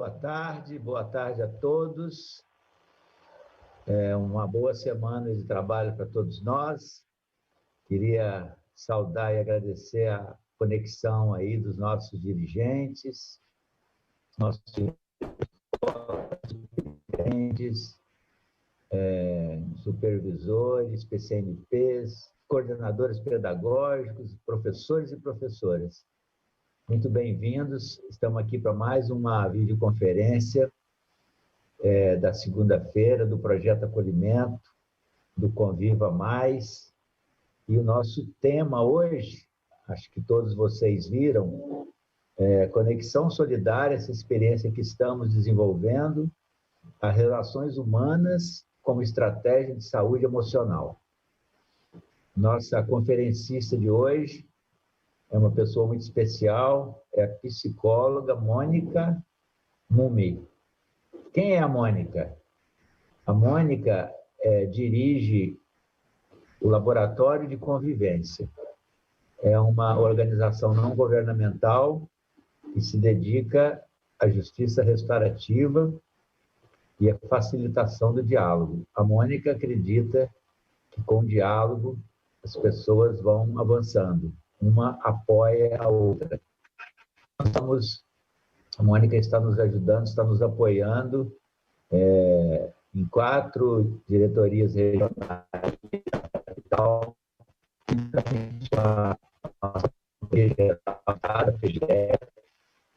boa tarde a todos. Uma boa semana de trabalho para todos nós. Queria saudar e agradecer a conexão aí dos nossos dirigentes, nossos dirigentes, supervisores, PCNPs, coordenadores pedagógicos, professores e professoras. Muito bem-vindos. Estamos aqui para mais uma videoconferência da segunda-feira do Projeto Acolhimento, do Conviva Mais. E o nosso tema hoje, acho que todos vocês viram, Conexão Solidária, essa experiência que estamos desenvolvendo, as relações humanas como estratégia de saúde emocional. Nossa conferencista de hoje é uma pessoa muito especial, é a psicóloga Mônica Mumi. Quem é a Mônica? A Mônica dirige o Laboratório de Convivência. É uma organização não governamental que se dedica à justiça restaurativa e à facilitação do diálogo. A Mônica acredita que com o diálogo as pessoas vão avançando. Uma apoia a outra. A Mônica está nos ajudando, está nos apoiando em 4 diretorias regionais da capital,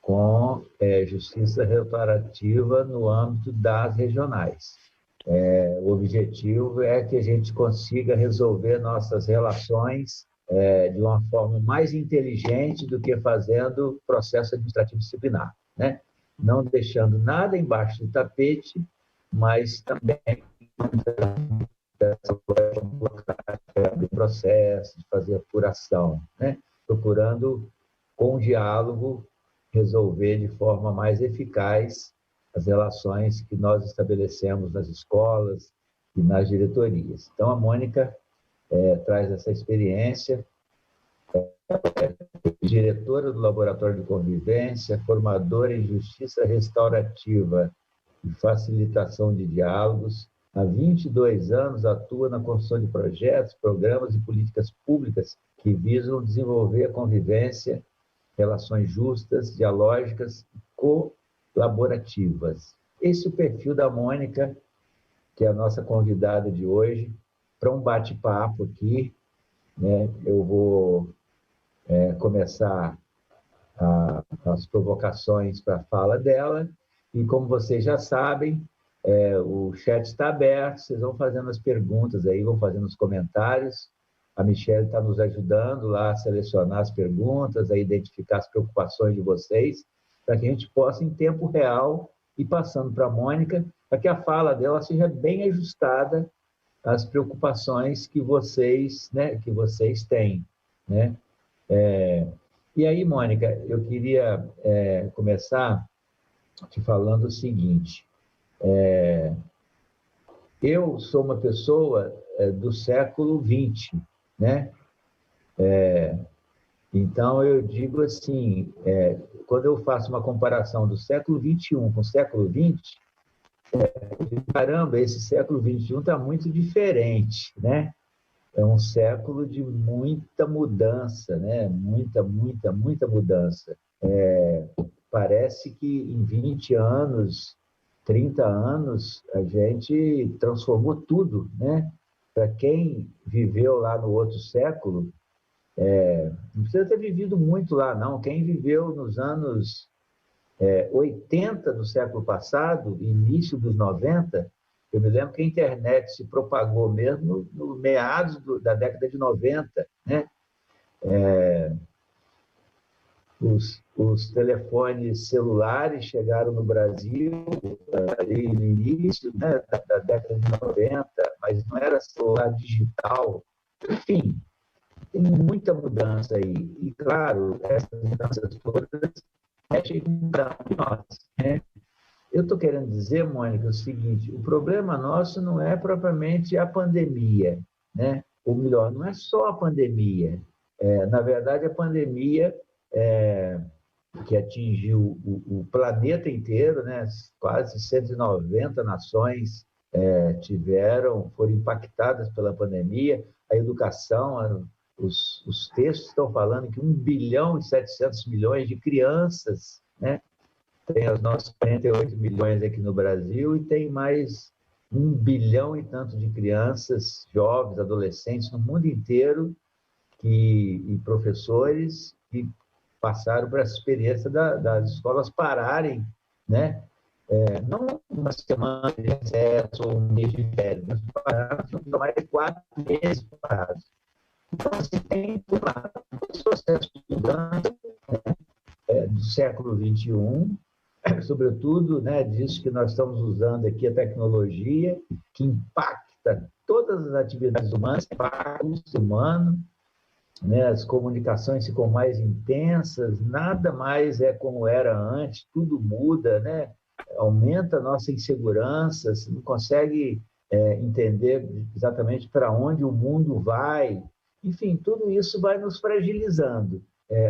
com justiça restaurativa no âmbito das regionais. O objetivo é que a gente consiga resolver nossas relações de uma forma mais inteligente do que fazendo processo administrativo disciplinar, né? Não deixando nada embaixo do tapete, mas também abrir processo, de fazer apuração, né? Procurando, com diálogo, resolver de forma mais eficaz as relações que nós estabelecemos nas escolas e nas diretorias. Então, a Mônica traz essa experiência, diretora do Laboratório de Convivência, formadora em Justiça Restaurativa e Facilitação de Diálogos. Há 22 anos atua na construção de projetos, programas e políticas públicas que visam desenvolver a convivência, relações justas, dialógicas e colaborativas. Esse é o perfil da Mônica, que é a nossa convidada de hoje, para um bate-papo aqui, né? Eu vou começar as provocações para a fala dela, e como vocês já sabem, o chat está aberto, vocês vão fazendo as perguntas aí, vão fazendo os comentários. A Michelle está nos ajudando lá a selecionar as perguntas, a identificar as preocupações de vocês, para que a gente possa, em tempo real, ir passando para a Mônica, para que a fala dela seja bem ajustada às preocupações que vocês têm, né? E aí, Mônica, eu queria começar te falando o seguinte. Eu sou uma pessoa do século XX, né? Então, eu digo assim, quando eu faço uma comparação do século XXI com o século XX, caramba, esse século XXI está muito diferente, né? É um século de muita mudança, né? Muita mudança. Parece que em 20 anos, 30 anos, a gente transformou tudo, né? Para quem viveu lá no outro século, não precisa ter vivido muito lá, não. Quem viveu nos anos 80 do século passado, início dos 90, eu me lembro que a internet se propagou mesmo no meados da década de 90, né? Os telefones celulares chegaram no Brasil ali no início, né, da década de 90, mas não era celular digital. Enfim, tem muita mudança aí. E, claro, essas mudanças todas mexem com cada um de nós, né? Eu estou querendo dizer, Mônica, o seguinte: o problema nosso não é propriamente a pandemia, né? Ou melhor, não é só a pandemia. Na verdade, a pandemia que atingiu o planeta inteiro, né? Quase 190 nações foram impactadas pela pandemia. A educação, os textos estão falando que 1 bilhão e 700 milhões de crianças, né? Tem os nossos 48 milhões aqui no Brasil e tem mais 1 bilhão e tanto de crianças, jovens, adolescentes no mundo inteiro e professores que passaram por essa experiência das escolas pararem, né? Não uma semana de recesso ou um mês de férias, mas pararam mais de 4 meses parados. Então, assim, tem um processo estudante, né, do século XXI, sobretudo, né, disso que nós estamos usando aqui, a tecnologia, que impacta todas as atividades humanas, impacta o ser humano, né, as comunicações ficam mais intensas, nada mais é como era antes, tudo muda, né? Aumenta a nossa insegurança, você não consegue entender exatamente para onde o mundo vai. Enfim, tudo isso vai nos fragilizando.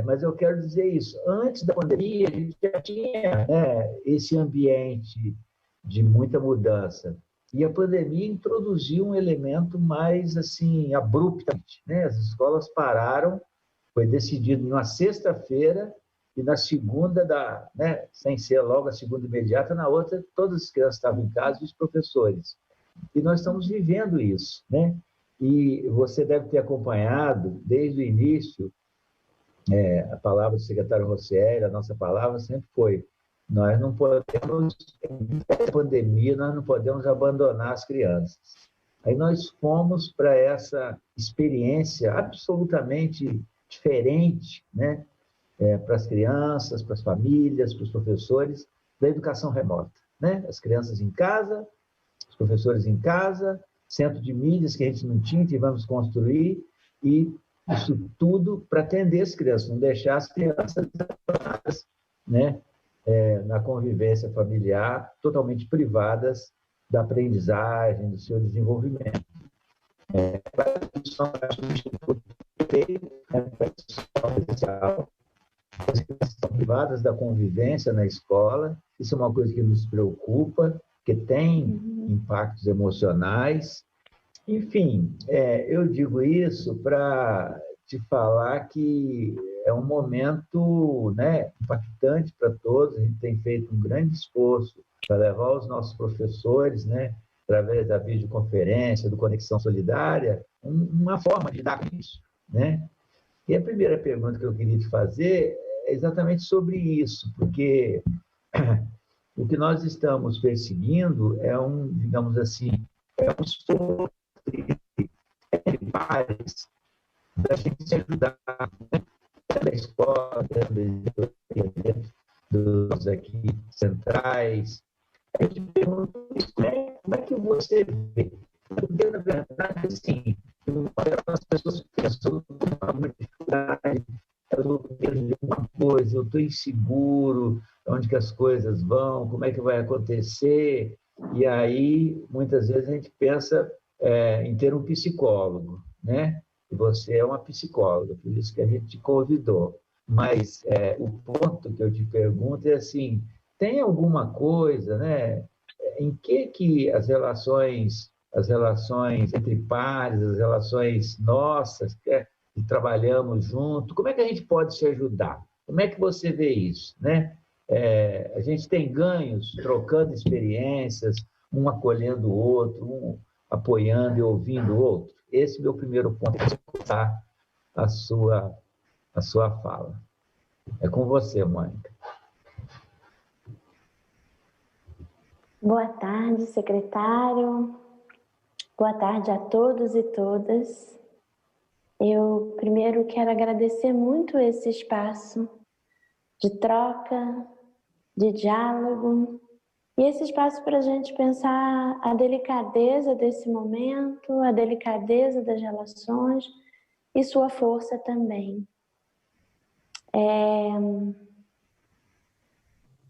Mas eu quero dizer isso, antes da pandemia, a gente já tinha, né, esse ambiente de muita mudança. E a pandemia introduziu um elemento mais assim abruptamente, né? As escolas pararam, foi decidido numa sexta-feira e na segunda né, sem ser logo a segunda imediata, na outra todas as crianças estavam em casa e os professores. E nós estamos vivendo isso, né? E você deve ter acompanhado desde o início a palavra do secretário Rosselli, a nossa palavra sempre foi: nós não podemos, em pandemia, nós não podemos abandonar as crianças. Aí nós fomos para essa experiência absolutamente diferente, né? Para as crianças, para as famílias, para os professores, da educação remota, né? As crianças em casa, os professores em casa, centro de mídias que a gente não tinha, tivemos que construir, e isso tudo para atender as crianças, não deixar as crianças, né, na convivência familiar, totalmente privadas da aprendizagem, do seu desenvolvimento. As crianças estão privadas da convivência na escola, isso é uma coisa que nos preocupa, que tem impactos emocionais. Enfim, eu digo isso para te falar que é um momento, né, impactante para todos. A gente tem feito um grande esforço para levar os nossos professores, né, através da videoconferência, do Conexão Solidária, uma forma de lidar com isso, né? E a primeira pergunta que eu queria te fazer é exatamente sobre isso, porque o que nós estamos perseguindo é digamos assim, um esforço de pares, da gente se ajudar, né? Da escola, dos aqui centrais. A gente pergunta isso, né? Como é que você vê? Porque, na verdade, assim, as pessoas pensam uma dificuldade, eu tenho uma coisa, eu estou inseguro, onde que as coisas vão, como é que vai acontecer, e aí, muitas vezes, a gente pensa em ter um psicólogo, né? E você é uma psicóloga, por isso que a gente te convidou. Mas o ponto que eu te pergunto é assim, tem alguma coisa, né? Em que as relações entre pares, as relações nossas, que trabalhamos junto, como é que a gente pode se ajudar? Como é que você vê isso, né? A gente tem ganhos trocando experiências, um acolhendo o outro, um apoiando e ouvindo o outro. Esse é o meu primeiro ponto, para escutar a sua fala. É com você, Mônica. Boa tarde, secretário. Boa tarde a todos e todas. Eu primeiro quero agradecer muito esse espaço de troca, de diálogo, e esse espaço para a gente pensar a delicadeza desse momento, a delicadeza das relações e sua força também.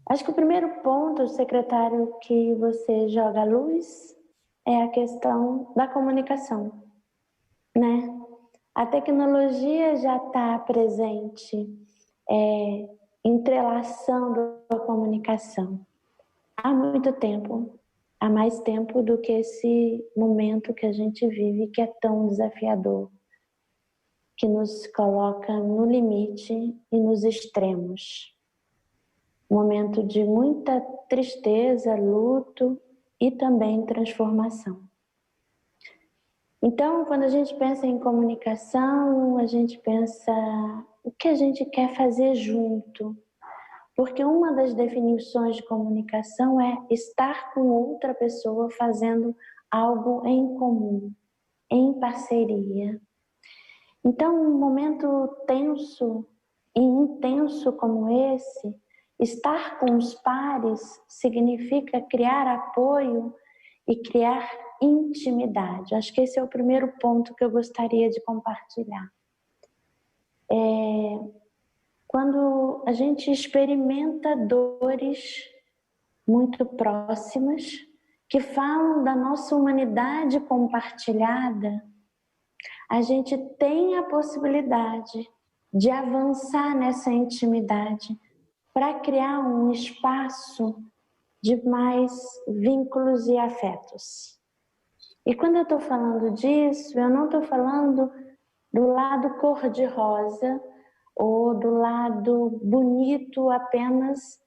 Acho que o primeiro ponto, secretário, que você joga à luz é a questão da comunicação, né? A tecnologia já está presente em entrelaçando a comunicação. Há muito tempo, há mais tempo do que esse momento que a gente vive, que é tão desafiador, que nos coloca no limite e nos extremos. Momento de muita tristeza, luto e também transformação. Então, quando a gente pensa em comunicação, a gente pensa o que a gente quer fazer junto. Porque uma das definições de comunicação é estar com outra pessoa fazendo algo em comum, em parceria. Então, um momento tenso e intenso como esse, estar com os pares significa criar apoio e criar intimidade. Acho que esse é o primeiro ponto que eu gostaria de compartilhar. Quando a gente experimenta dores muito próximas, que falam da nossa humanidade compartilhada, a gente tem a possibilidade de avançar nessa intimidade para criar um espaço de mais vínculos e afetos. E quando eu estou falando disso, eu não estou falando do lado cor-de-rosa ou do lado bonito apenas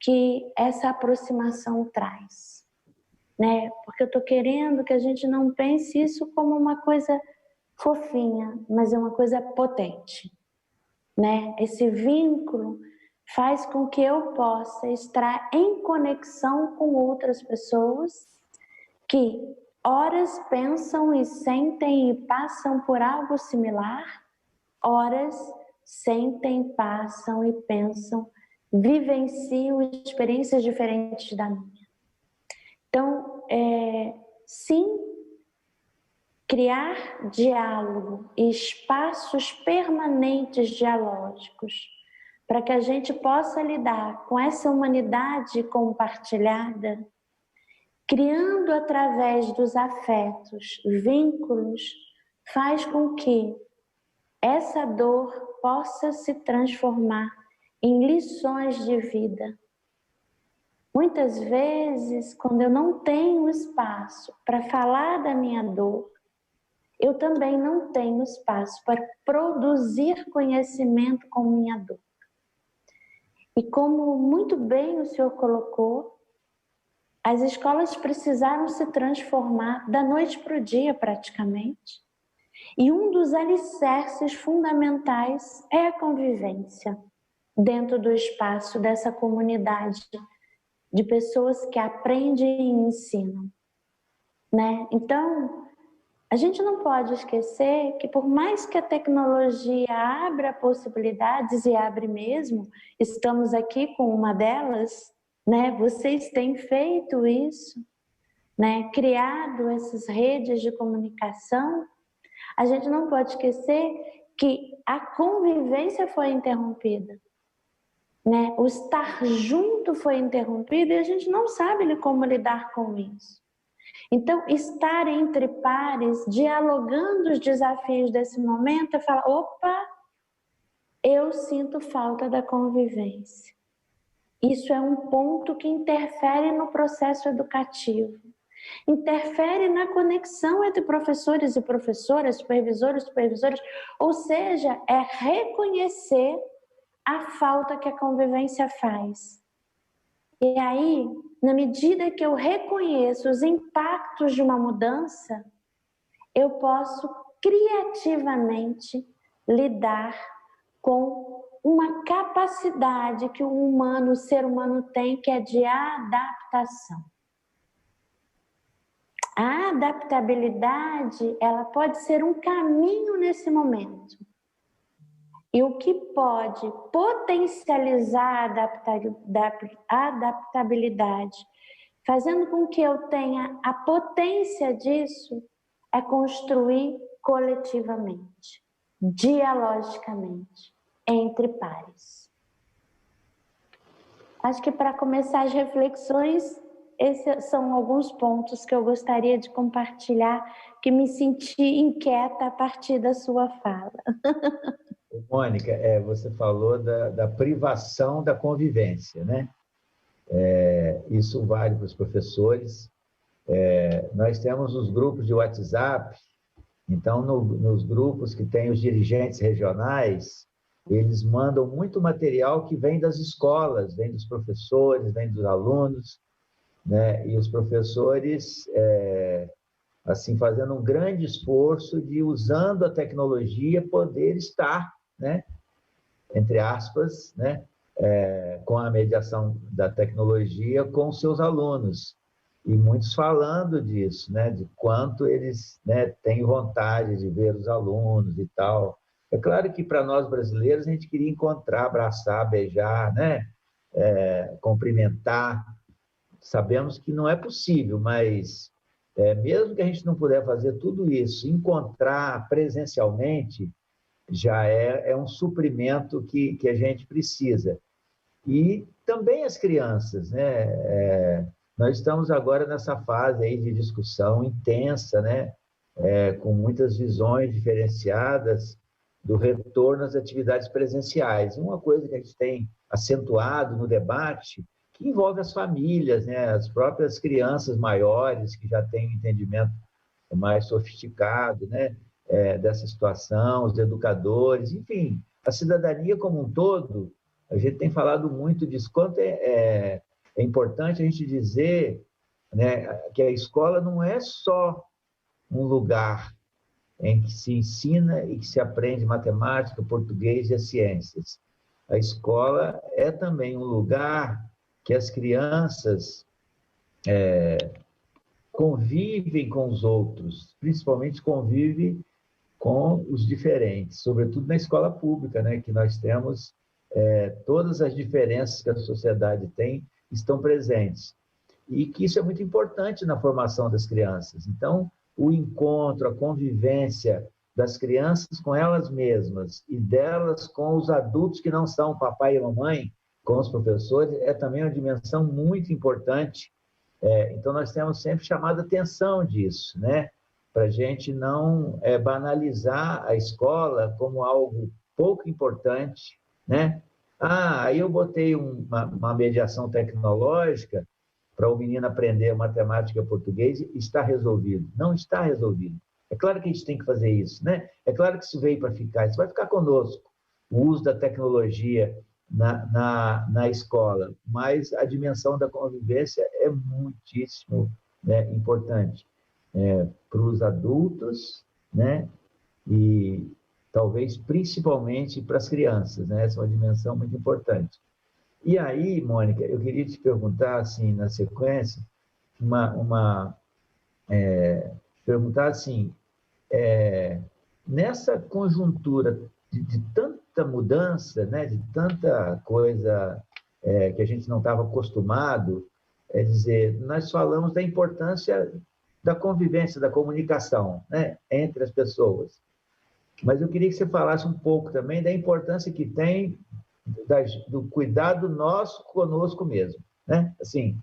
que essa aproximação traz, né? Porque eu estou querendo que a gente não pense isso como uma coisa fofinha, mas é uma coisa potente, né? Esse vínculo faz com que eu possa estar em conexão com outras pessoas que horas pensam e sentem e passam por algo similar, horas sentem, passam e pensam, vivenciam experiências diferentes da minha. Então, sim, criar diálogo e espaços permanentes dialógicos para que a gente possa lidar com essa humanidade compartilhada, criando através dos afetos vínculos, faz com que essa dor possa se transformar em lições de vida. Muitas vezes, quando eu não tenho espaço para falar da minha dor, eu também não tenho espaço para produzir conhecimento com minha dor. E como muito bem o senhor colocou, as escolas precisaram se transformar da noite para o dia praticamente. E um dos alicerces fundamentais é a convivência dentro do espaço dessa comunidade de pessoas que aprendem e ensinam, né? Então, a gente não pode esquecer que por mais que a tecnologia abra possibilidades, e abre mesmo, estamos aqui com uma delas, né? Vocês têm feito isso, né? Criado essas redes de comunicação, a gente não pode esquecer que a convivência foi interrompida, né? O estar junto foi interrompido e a gente não sabe como lidar com isso. Então, estar entre pares, dialogando os desafios desse momento, é falar, opa, eu sinto falta da convivência. Isso é um ponto que interfere no processo educativo. Interfere na conexão entre professores e professoras, supervisores e supervisores, ou seja, é reconhecer a falta que a convivência faz. E aí, na medida que eu reconheço os impactos de uma mudança, eu posso criativamente lidar com uma capacidade que o ser humano tem, que é de adaptação. A adaptabilidade, ela pode ser um caminho nesse momento. E o que pode potencializar a adaptabilidade, fazendo com que eu tenha a potência disso, é construir coletivamente, dialogicamente, entre pares. Acho que para começar as reflexões, esses são alguns pontos que eu gostaria de compartilhar, que me senti inquieta a partir da sua fala. Mônica, você falou da privação da convivência, né? Isso vale para os professores. Nós temos os grupos de WhatsApp, então, nos grupos que tem os dirigentes regionais, eles mandam muito material que vem das escolas, vem dos professores, vem dos alunos, né? E os professores, assim, fazendo um grande esforço de, usando a tecnologia, poder estar, né? Entre aspas, né? Com a mediação da tecnologia com seus alunos. E muitos falando disso, né? De quanto eles, né, têm vontade de ver os alunos e tal. É claro que para nós brasileiros a gente queria encontrar, abraçar, beijar, né? Cumprimentar. Sabemos que não é possível, mas mesmo que a gente não puder fazer tudo isso, encontrar presencialmente já é um suprimento que a gente precisa. E também as crianças, né? Nós estamos agora nessa fase aí de discussão intensa, né? Com muitas visões diferenciadas do retorno às atividades presenciais. Uma coisa que a gente tem acentuado no debate, que envolve as famílias, né? As próprias crianças maiores, que já têm um entendimento mais sofisticado, né? Dessa situação, os educadores, enfim, a cidadania como um todo. A gente tem falado muito disso, quanto é importante a gente dizer, né, que a escola não é só um lugar em que se ensina e que se aprende matemática, português e as ciências. A escola é também um lugar que as crianças convivem com os outros, principalmente convivem com os diferentes, sobretudo na escola pública, né, que nós temos todas as diferenças que a sociedade tem estão presentes. E que isso é muito importante na formação das crianças. Então, o encontro, a convivência das crianças com elas mesmas e delas com os adultos que não são papai e mamãe, com os professores, é também uma dimensão muito importante. Então, nós temos sempre chamado a atenção disso, né? Para a gente não banalizar a escola como algo pouco importante, né? Aí eu botei uma mediação tecnológica para o menino aprender matemática e português e está resolvido. Não está resolvido. É claro que a gente tem que fazer isso, né? É claro que isso veio para ficar, isso vai ficar conosco, o uso da tecnologia na escola, mas a dimensão da convivência é muitíssimo, né, importante para os adultos, né? E talvez principalmente para as crianças, né? Essa é uma dimensão muito importante. E aí, Mônica, eu queria te perguntar, assim, na sequência, perguntar assim, nessa conjuntura de tanta mudança, né, de tanta coisa que a gente não estava acostumado, dizer, nós falamos da importância da convivência, da comunicação, né, entre as pessoas. Mas eu queria que você falasse um pouco também da importância que tem do cuidado nosso conosco mesmo, né? Assim,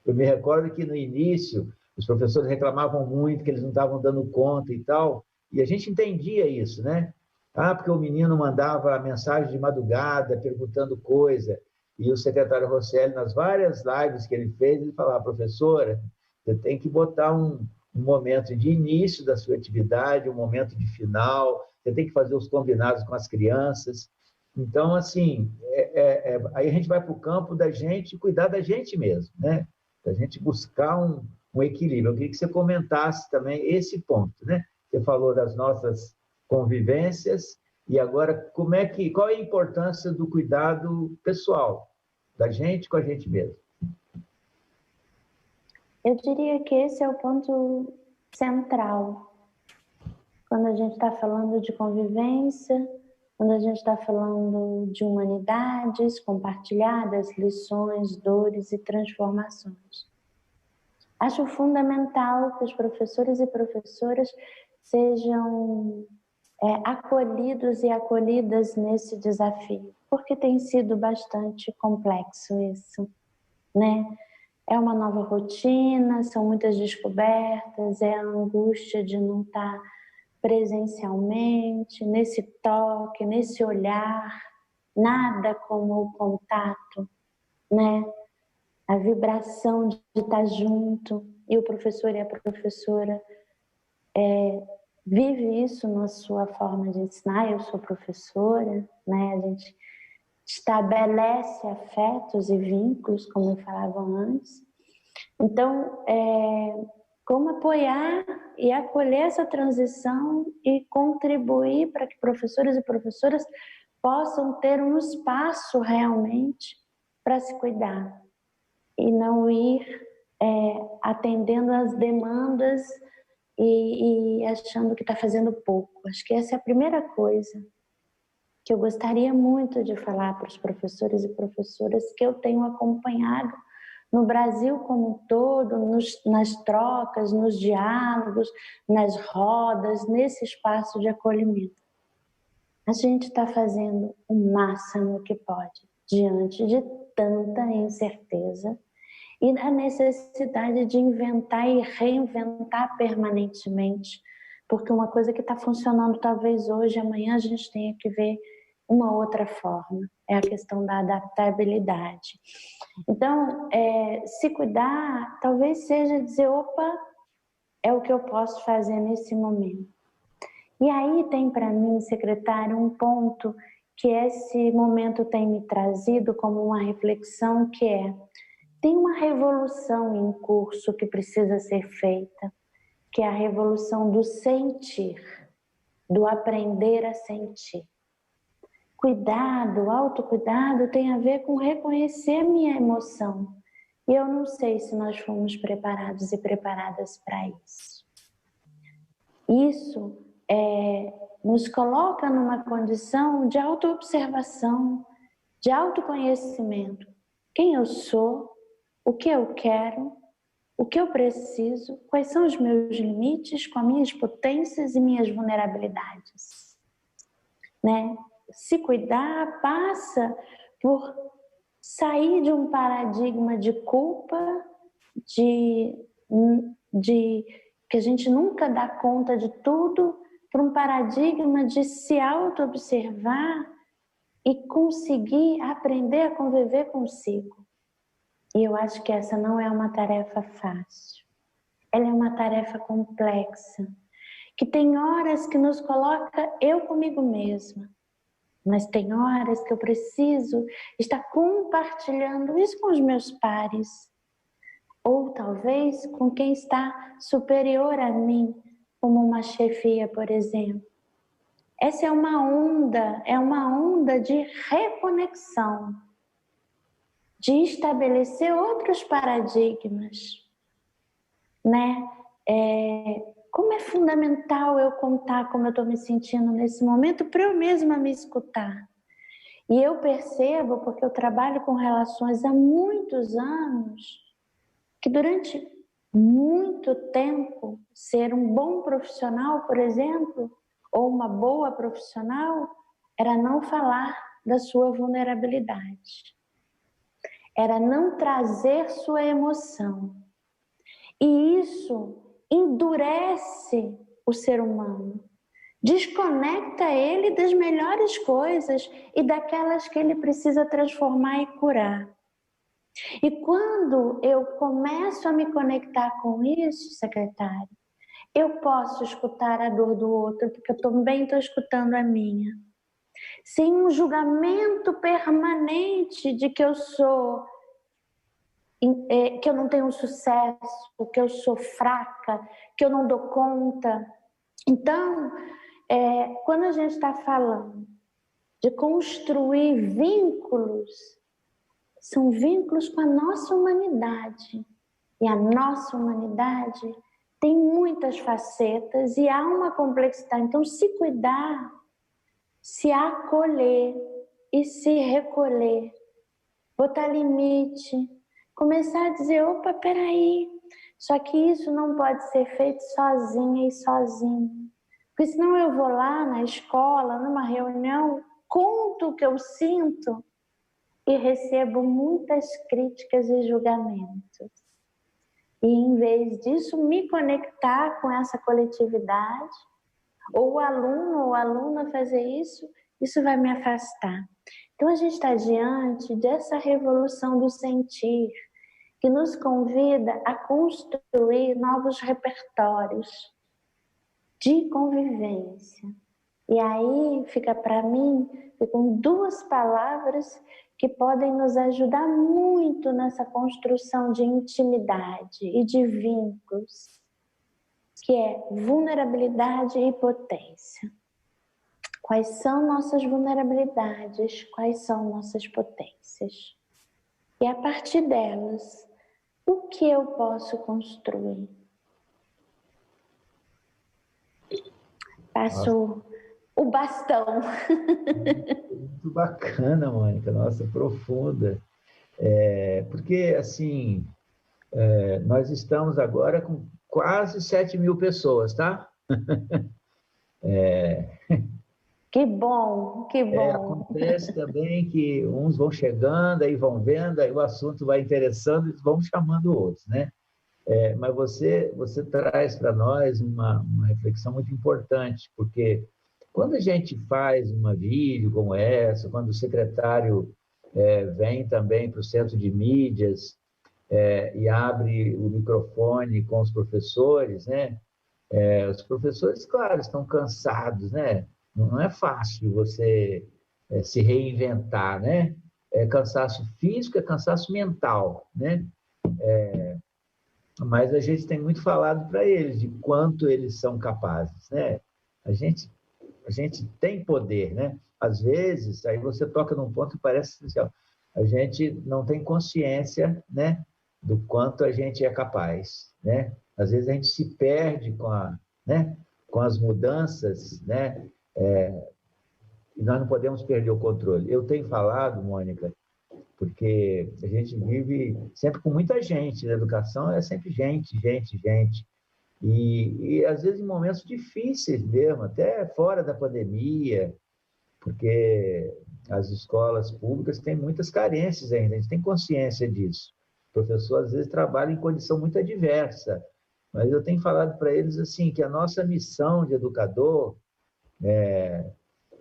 eu me recordo que no início os professores reclamavam muito que eles não estavam dando conta e tal, e a gente entendia isso, né? Porque o menino mandava mensagem de madrugada perguntando coisa, e o secretário Rosselli, nas várias lives que ele fez, ele falava, professora, você tem que botar um momento de início da sua atividade, um momento de final, você tem que fazer os combinados com as crianças. Então, assim, aí a gente vai para o campo da gente cuidar da gente mesmo, né? Da gente buscar um equilíbrio. Eu queria que você comentasse também esse ponto, né? Você falou das nossas convivências e agora qual é a importância do cuidado pessoal da gente com a gente mesmo? Eu diria que esse é o ponto central. Quando a gente está falando de convivência, quando a gente está falando de humanidades compartilhadas, lições, dores e transformações. Acho fundamental que os professores e professoras sejam acolhidos e acolhidas nesse desafio, porque tem sido bastante complexo isso, né? É uma nova rotina, são muitas descobertas, é a angústia de não estar presencialmente, nesse toque, nesse olhar, nada como o contato, né? A vibração de estar junto, e o professor e a professora vive isso na sua forma de ensinar. Eu sou professora, né? A gente estabelece afetos e vínculos, como eu falava antes. Então, como apoiar e acolher essa transição e contribuir para que professores e professoras possam ter um espaço realmente para se cuidar e não ir atendendo às demandas e achando que está fazendo pouco. Acho que essa é a primeira coisa que eu gostaria muito de falar para os professores e professoras que eu tenho acompanhado no Brasil como um todo, nas trocas, nos diálogos, nas rodas, nesse espaço de acolhimento. A gente está fazendo o máximo que pode, diante de tanta incerteza e a necessidade de inventar e reinventar permanentemente, porque uma coisa que está funcionando talvez hoje, amanhã a gente tenha que ver uma outra forma, é a questão da adaptabilidade. Então, se cuidar talvez seja dizer, opa, é o que eu posso fazer nesse momento. E aí tem para mim, secretário, um ponto que esse momento tem me trazido como uma reflexão, que tem uma revolução em curso que precisa ser feita, que é a revolução do sentir, do aprender a sentir. Cuidado, autocuidado tem a ver com reconhecer a minha emoção. E eu não sei se nós fomos preparados e preparadas para isso. Isso nos coloca numa condição de autoobservação, de autoconhecimento. Quem eu sou, o que eu quero, o que eu preciso, quais são os meus limites com as minhas potências e minhas vulnerabilidades. Né? Se cuidar passa por sair de um paradigma de culpa, de que a gente nunca dá conta de tudo, para um paradigma de se auto-observar e conseguir aprender a conviver consigo. E eu acho que essa não é uma tarefa fácil. Ela é uma tarefa complexa, que tem horas que nos coloca eu comigo mesma, mas tem horas que eu preciso estar compartilhando isso com os meus pares, ou talvez com quem está superior a mim, como uma chefia, por exemplo. Essa é uma onda de reconexão, de estabelecer outros paradigmas, né? Como é fundamental eu contar como eu estou me sentindo nesse momento para eu mesma me escutar. E eu percebo, porque eu trabalho com relações há muitos anos, que durante muito tempo, ser um bom profissional, por exemplo, ou uma boa profissional, era não falar da sua vulnerabilidade. Era não trazer sua emoção. E isso endurece o ser humano, desconecta ele das melhores coisas e daquelas que ele precisa transformar e curar. E quando eu começo a me conectar com isso, secretário, eu posso escutar a dor do outro, porque eu também estou escutando a minha. Sem um julgamento permanente de que eu sou, que eu não tenho sucesso, que eu sou fraca, que eu não dou conta. Então, quando a gente está falando de construir vínculos, são vínculos com a nossa humanidade. E a nossa humanidade tem muitas facetas e há uma complexidade. Então, se cuidar, se acolher e se recolher, botar limite, começar a dizer, opa, peraí, só que isso não pode ser feito sozinha e sozinho. Porque senão eu vou lá na escola, numa reunião, conto o que eu sinto e recebo muitas críticas e julgamentos. E em vez disso, me conectar com essa coletividade, ou o aluno ou a aluna fazer isso vai me afastar. Então a gente está diante dessa revolução do sentir, que nos convida a construir novos repertórios de convivência. E aí fica para mim, ficam duas palavras que podem nos ajudar muito nessa construção de intimidade e de vínculos, que é vulnerabilidade e potência. Quais são nossas vulnerabilidades? Quais são nossas potências? E a partir delas, o que eu posso construir? Passo o bastão. Muito bacana, Mônica. Nossa, profunda. Porque, assim, nós estamos agora com quase 7.000 pessoas, tá? Que bom, que bom. Acontece também que uns vão chegando, aí vão vendo, aí o assunto vai interessando e vão chamando outros, né? Mas você traz para nós uma reflexão muito importante, porque quando a gente faz uma vídeo como essa, quando o secretário vem também para o centro de mídias e abre o microfone com os professores, né? Os professores, claro, estão cansados, né? Não é fácil você se reinventar, né? É cansaço físico, é cansaço mental, né? Mas a gente tem muito falado para eles de quanto eles são capazes, né? A gente tem poder, né? Às vezes, aí você toca num ponto que parece assim, ó, a gente não tem consciência, né, do quanto a gente é capaz, né? Às vezes a gente se perde né, com as mudanças, né? E nós não podemos perder o controle. Eu tenho falado, Mônica, porque a gente vive sempre com muita gente, na educação é sempre gente, gente, gente. E às vezes em momentos difíceis mesmo, até fora da pandemia, porque as escolas públicas têm muitas carências ainda, a gente tem consciência disso. O professor às vezes trabalha em condição muito adversa, mas eu tenho falado para eles assim que a nossa missão de educador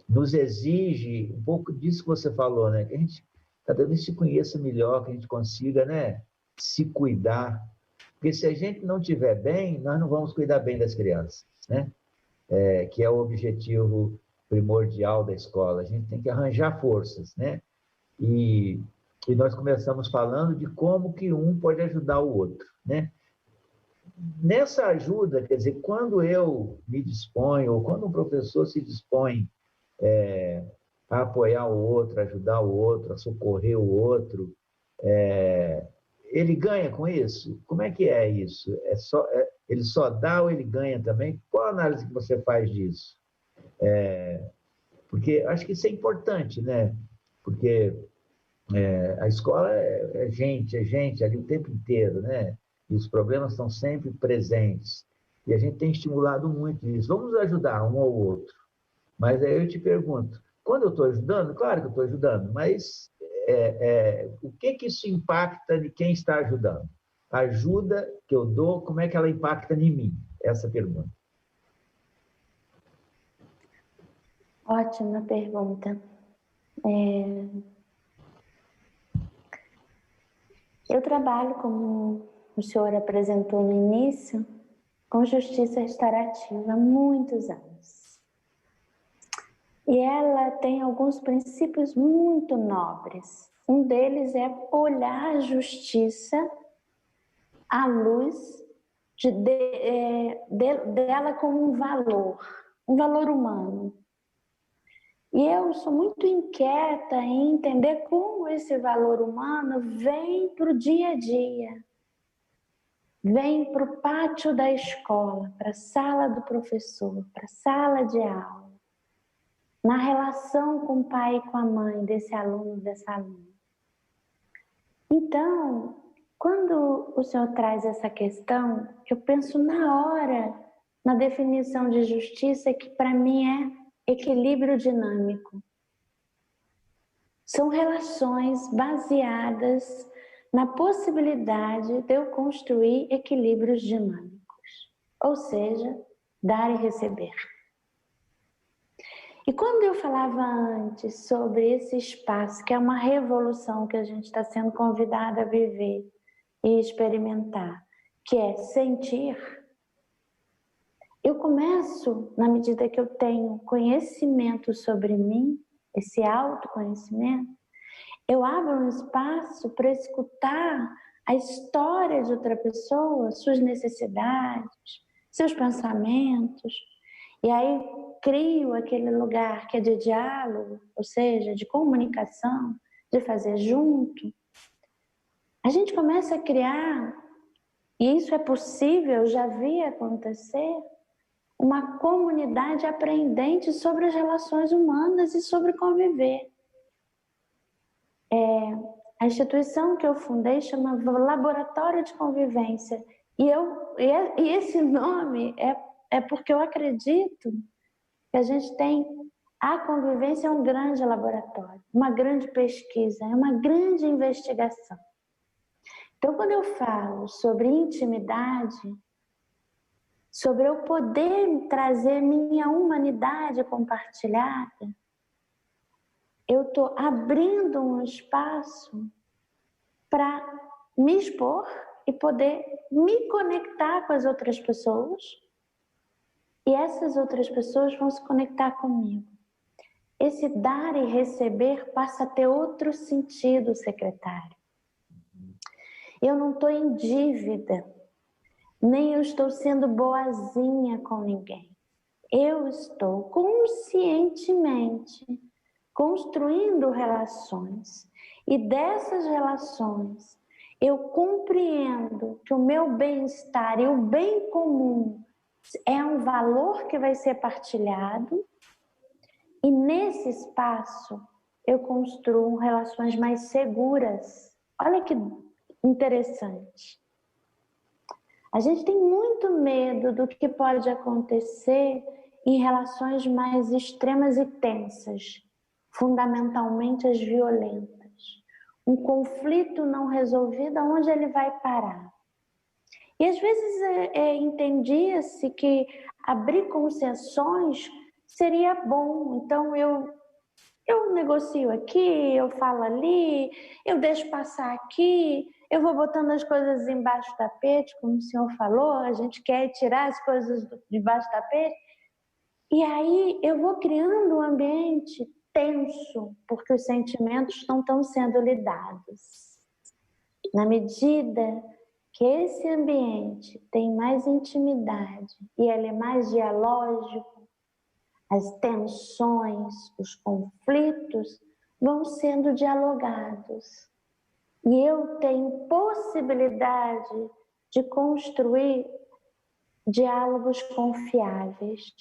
nos exige um pouco disso que você falou, né? Que a gente cada vez se conheça melhor, que a gente consiga, né, se cuidar. Porque se a gente não estiver bem, nós não vamos cuidar bem das crianças, né? Que é o objetivo primordial da escola. A gente tem que arranjar forças, né? E nós começamos falando de como que um pode ajudar o outro, né? Nessa ajuda, quer dizer, quando eu me disponho, ou quando um professor se dispõe a apoiar o outro, ajudar o outro, a socorrer o outro, ele ganha com isso? Como é que é isso? Ele só dá ou ele ganha também? Qual a análise que você faz disso? Porque acho que isso é importante, né? Porque a escola é gente ali o tempo inteiro, né? E os problemas estão sempre presentes. E a gente tem estimulado muito isso. Vamos ajudar um ao outro. Mas aí eu te pergunto, quando eu estou ajudando, claro que eu estou ajudando, mas o que isso impacta de quem está ajudando? A ajuda que eu dou, como é que ela impacta em mim? Essa pergunta. Ótima pergunta. Eu trabalho, como o senhor apresentou no início, com justiça restaurativa há muitos anos. E ela tem alguns princípios muito nobres. Um deles é olhar a justiça à luz dela como um valor humano. E eu sou muito inquieta em entender como esse valor humano vem para o dia a dia, vem para o pátio da escola, para a sala do professor, para a sala de aula, na relação com o pai e com a mãe desse aluno, dessa aluna. Então, quando o senhor traz essa questão, eu penso na hora na definição de justiça, que para mim é equilíbrio dinâmico. São relações baseadas na possibilidade de eu construir equilíbrios dinâmicos, ou seja, dar e receber. E quando eu falava antes sobre esse espaço, que é uma revolução que a gente está sendo convidada a viver e experimentar, que é sentir, eu começo, na medida que eu tenho conhecimento sobre mim, esse autoconhecimento, eu abro um espaço para escutar a história de outra pessoa, suas necessidades, seus pensamentos, e aí crio aquele lugar que é de diálogo, ou seja, de comunicação, de fazer junto. A gente começa a criar, e isso é possível, eu já vi acontecer, uma comunidade aprendente sobre as relações humanas e sobre conviver. A instituição que eu fundei chama Laboratório de Convivência. E esse nome é porque eu acredito que a gente tem... A convivência é um grande laboratório, uma grande pesquisa, é uma grande investigação. Então, quando eu falo sobre intimidade, sobre eu poder trazer minha humanidade compartilhada, eu estou abrindo um espaço para me expor e poder me conectar com as outras pessoas, e essas outras pessoas vão se conectar comigo. Esse dar e receber passa a ter outro sentido, secretário. Eu não estou em dívida, nem eu estou sendo boazinha com ninguém. Eu estou conscientemente construindo relações, e dessas relações eu compreendo que o meu bem-estar e o bem comum é um valor que vai ser partilhado, e nesse espaço eu construo relações mais seguras. Olha que interessante. A gente tem muito medo do que pode acontecer em relações mais extremas e tensas, fundamentalmente as violentas. Um conflito não resolvido, aonde ele vai parar? E às vezes entendia-se que abrir concessões seria bom. Então eu negocio aqui, eu falo ali, eu deixo passar aqui, eu vou botando as coisas embaixo do tapete, como o senhor falou, a gente quer tirar as coisas debaixo do tapete. E aí eu vou criando um ambiente tenso, porque os sentimentos não estão sendo lidados. Na medida que esse ambiente tem mais intimidade e ele é mais dialógico, as tensões, os conflitos vão sendo dialogados. E eu tenho possibilidade de construir diálogos confiáveis,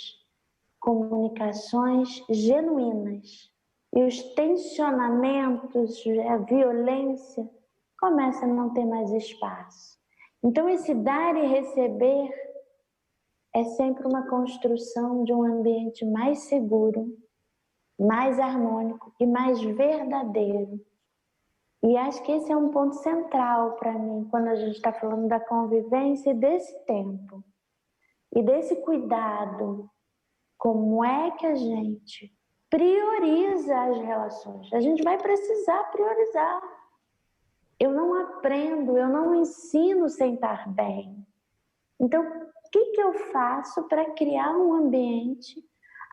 comunicações genuínas. E os tensionamentos, a violência, começam a não ter mais espaço. Então, esse dar e receber é sempre uma construção de um ambiente mais seguro, mais harmônico e mais verdadeiro. E acho que esse é um ponto central para mim, quando a gente está falando da convivência e desse tempo. E desse cuidado. Como é que a gente prioriza as relações? A gente vai precisar priorizar. Eu não aprendo, eu não ensino sem estar bem. Então, o que eu faço para criar um ambiente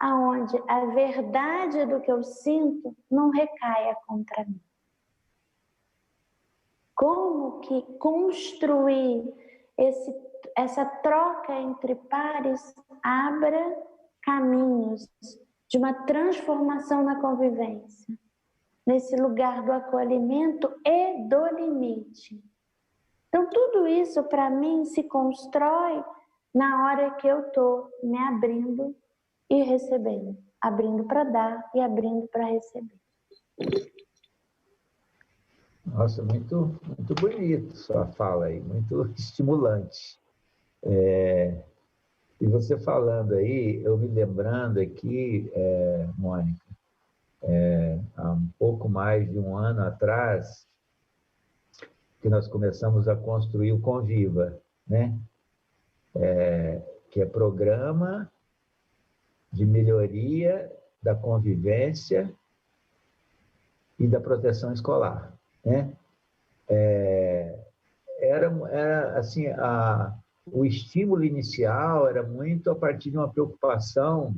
onde a verdade do que eu sinto não recaia contra mim? Como que construir essa troca entre pares abra caminhos de uma transformação na convivência, nesse lugar do acolhimento e do limite. Então, tudo isso, para mim, se constrói na hora que eu estou me abrindo e recebendo. Abrindo para dar e abrindo para receber. Nossa, muito, muito bonito sua fala aí, muito estimulante. E você falando aí, eu me lembrando aqui, Mônica, há um pouco mais de um ano atrás, que nós começamos a construir o Conviva, né? Que é programa de melhoria da convivência e da proteção escolar, né? Era assim, o estímulo inicial era muito a partir de uma preocupação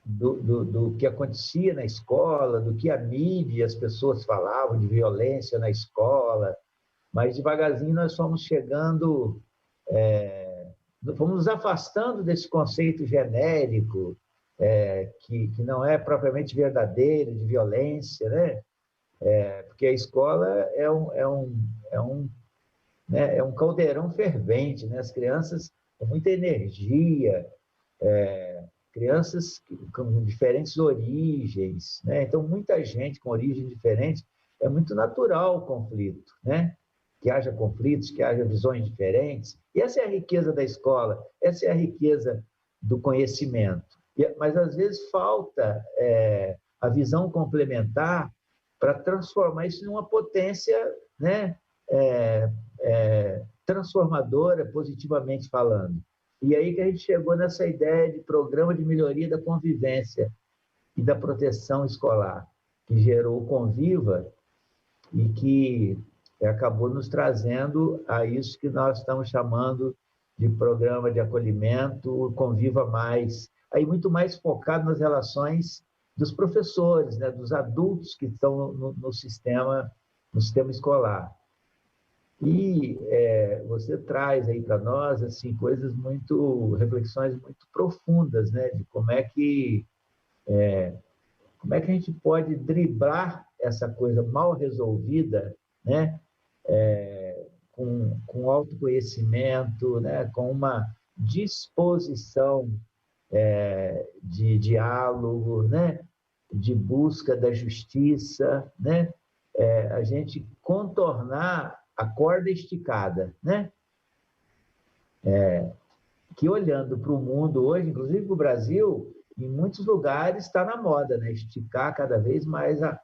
do que acontecia na escola, do que a mídia e as pessoas falavam de violência na escola, mas devagarzinho nós fomos chegando, fomos nos afastando desse conceito genérico, que não é propriamente verdadeiro, de violência, né? Porque a escola é um caldeirão fervente, né? As crianças com muita energia, crianças com diferentes origens, né? Então, muita gente com origens diferentes, é muito natural o conflito, né? Que haja conflitos, que haja visões diferentes. E essa é a riqueza da escola, essa é a riqueza do conhecimento. Mas, às vezes, falta a visão complementar para transformar isso numa potência, né? Transformadora, positivamente falando. E aí que a gente chegou nessa ideia de programa de melhoria da convivência e da proteção escolar, que gerou o Conviva e que acabou nos trazendo a isso que nós estamos chamando de programa de acolhimento, Conviva Mais. Aí muito mais focado nas relações dos professores, né, dos adultos que estão no sistema escolar. E você traz aí para nós assim reflexões muito profundas, né, de como é que a gente pode driblar essa coisa mal resolvida, né, com autoconhecimento, né, com uma disposição de diálogo, né, de busca da justiça, né, a gente contornar a corda esticada, né? Que olhando para o mundo hoje, inclusive para o Brasil, em muitos lugares está na moda, né? Esticar cada vez mais a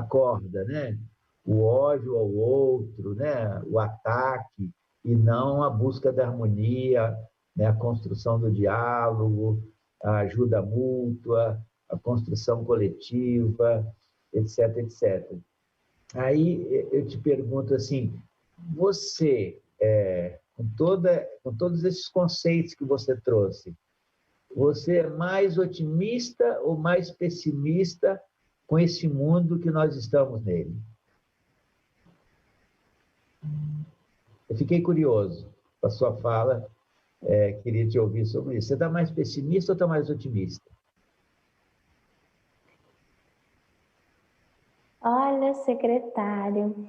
corda, né? O ódio ao outro, né? O ataque, e não a busca da harmonia, né? A construção do diálogo, a ajuda mútua, a construção coletiva, etc, etc. Aí eu te pergunto assim, você, com todos esses conceitos que você trouxe, você é mais otimista ou mais pessimista com esse mundo que nós estamos nele? Eu fiquei curioso com a sua fala, queria te ouvir sobre isso. Você está mais pessimista ou está mais otimista? Olha, secretário,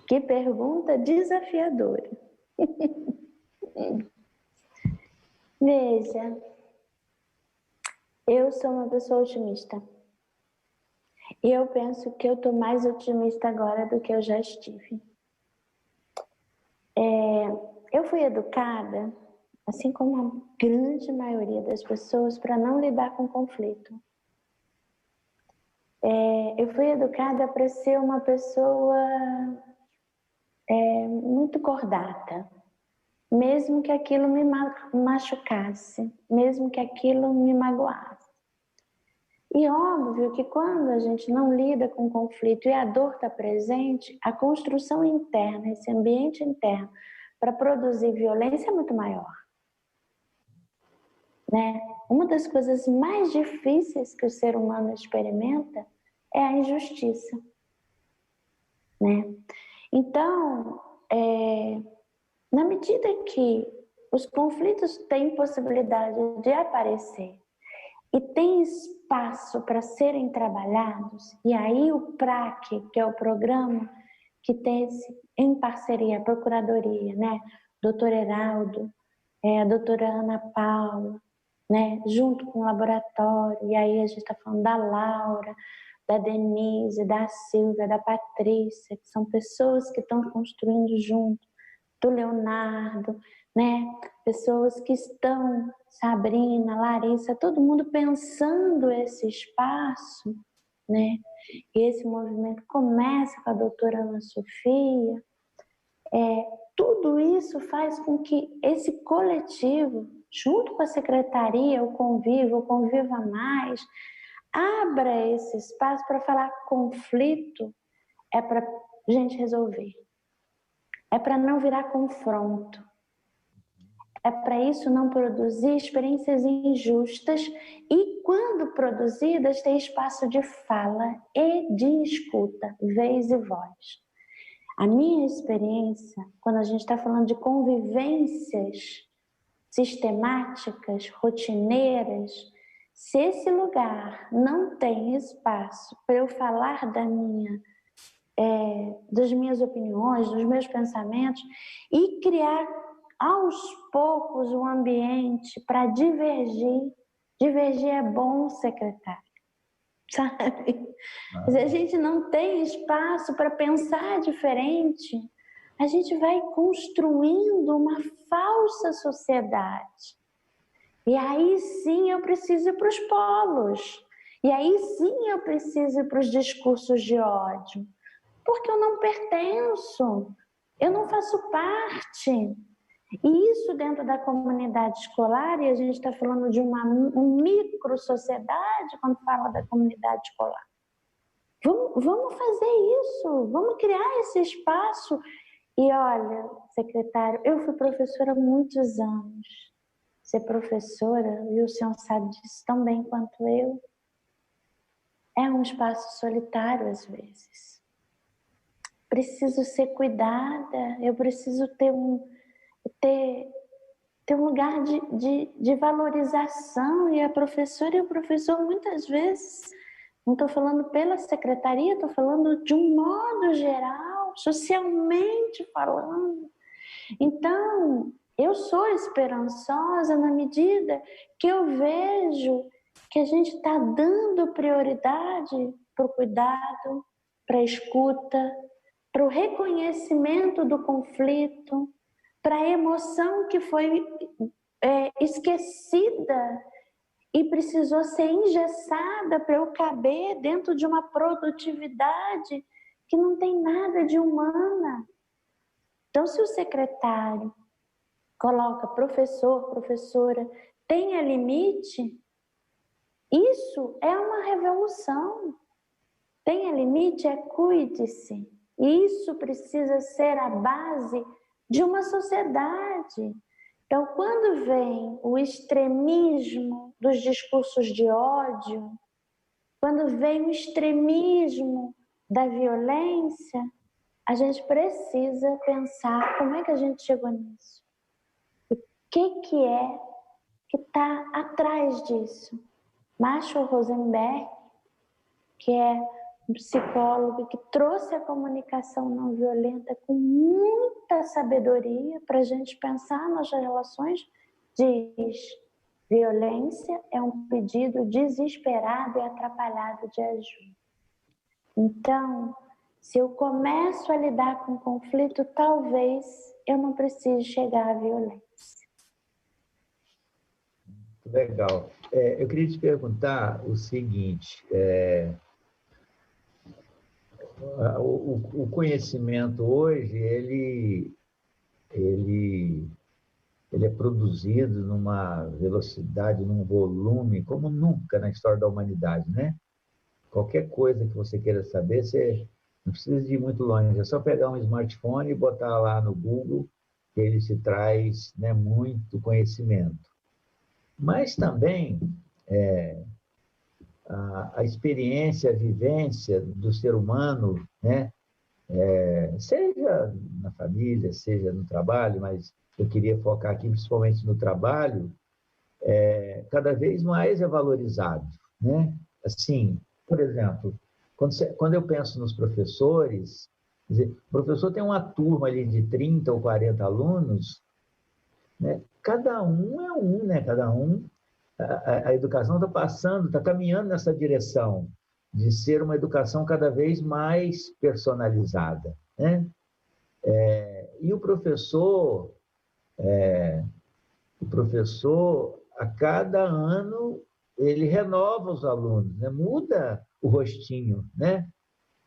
que pergunta desafiadora. Veja, eu sou uma pessoa otimista. E eu penso que eu estou mais otimista agora do que eu já estive. Eu fui educada, assim como a grande maioria das pessoas, para não lidar com conflito. Eu fui educada para ser uma pessoa muito cordata, mesmo que aquilo me machucasse, mesmo que aquilo me magoasse. E óbvio que quando a gente não lida com o conflito e a dor está presente, a construção interna, esse ambiente interno, para produzir violência é muito maior. Né? Uma das coisas mais difíceis que o ser humano experimenta é a injustiça. Né? Então, na medida que os conflitos têm possibilidade de aparecer e tem espaço para serem trabalhados, e aí o PRAC, que é o programa que tem em parceria, a Procuradoria, né? Doutor Heraldo, a doutora Ana Paula, né? Junto com o laboratório, e aí a gente está falando da Laura, da Denise, da Silvia, da Patrícia, que são pessoas que estão construindo junto, do Leonardo, né? Pessoas que estão, Sabrina, Larissa, todo mundo pensando esse espaço, né? E esse movimento começa com a doutora Ana Sofia. Tudo isso faz com que esse coletivo junto com a secretaria, o Conviva Mais, abra esse espaço para falar conflito, é para gente resolver. É para não virar confronto. É para isso não produzir experiências injustas e, quando produzidas, ter espaço de fala e de escuta, vez e voz. A minha experiência, quando a gente está falando de convivências sistemáticas, rotineiras, se esse lugar não tem espaço para eu falar das minhas opiniões, dos meus pensamentos e criar aos poucos um ambiente para divergir. Divergir é bom, secretário, sabe? Mas a gente não tem espaço para pensar diferente, a gente vai construindo uma falsa sociedade. E aí sim eu preciso ir para os polos. E aí sim eu preciso ir para os discursos de ódio. Porque eu não pertenço, eu não faço parte. E isso dentro da comunidade escolar, e a gente está falando de uma micro-sociedade quando fala da comunidade escolar. Vamos fazer isso, vamos criar esse espaço. E olha, secretário, eu fui professora há muitos anos. Ser professora, e o senhor sabe disso tão bem quanto eu, é um espaço solitário às vezes. Preciso ser cuidada, eu preciso ter um lugar de valorização, e a professora e o professor muitas vezes, não estou falando pela secretaria, estou falando de um modo geral, socialmente falando. Então, eu sou esperançosa na medida que eu vejo que a gente está dando prioridade para o cuidado, para a escuta, para o reconhecimento do conflito, para a emoção que foi esquecida e precisou ser engessada para eu caber dentro de uma produtividade que não tem nada de humana. Então, se o secretário coloca professor, professora, tenha limite, isso é uma revolução. Tenha limite, cuide-se. Isso precisa ser a base de uma sociedade. Então, quando vem o extremismo dos discursos de ódio, quando vem o extremismo da violência, a gente precisa pensar como é que a gente chegou nisso. O que é que está atrás disso? Marshall Rosenberg, que é um psicólogo que trouxe a comunicação não violenta com muita sabedoria para a gente pensar nas relações, diz: violência é um pedido desesperado e atrapalhado de ajuda. Então, se eu começo a lidar com conflito, talvez eu não precise chegar à violência. Legal. Eu queria te perguntar o seguinte, o conhecimento hoje, ele é produzido numa velocidade, num volume, como nunca na história da humanidade, né? Qualquer coisa que você queira saber, você não precisa de ir muito longe, é só pegar um smartphone e botar lá no Google, que ele se traz, né, muito conhecimento. Mas também a experiência, a vivência do ser humano, né, seja na família, seja no trabalho, mas eu queria focar aqui principalmente no trabalho, cada vez mais é valorizado, né? Assim, por exemplo, quando eu penso nos professores, quer dizer, o professor tem uma turma ali de 30 ou 40 alunos, né? Cada um é um, né? Cada um, a educação está passando, está caminhando nessa direção de ser uma educação cada vez mais personalizada, né? E o professor, a cada ano, ele renova os alunos, né? Muda o rostinho, né?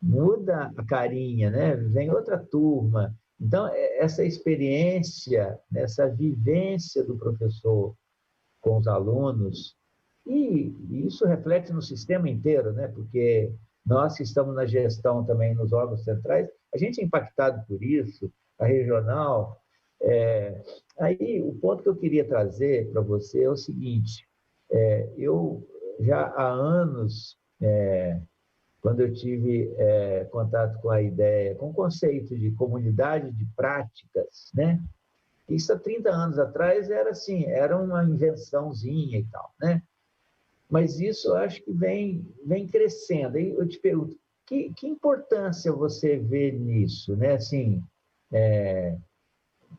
Muda a carinha, né? Vem outra turma. Então, essa experiência, essa vivência do professor com os alunos, e isso reflete no sistema inteiro, né? Porque nós que estamos na gestão também nos órgãos centrais, a gente é impactado por isso, a regional. Aí, o ponto que eu queria trazer para você é o seguinte, eu já há anos, quando eu tive contato com a ideia, com o conceito de comunidade de práticas, né? Isso há 30 anos atrás era assim, era uma invençãozinha e tal, né? Mas isso eu acho que vem crescendo. Aí eu te pergunto, que importância você vê nisso, né? Assim,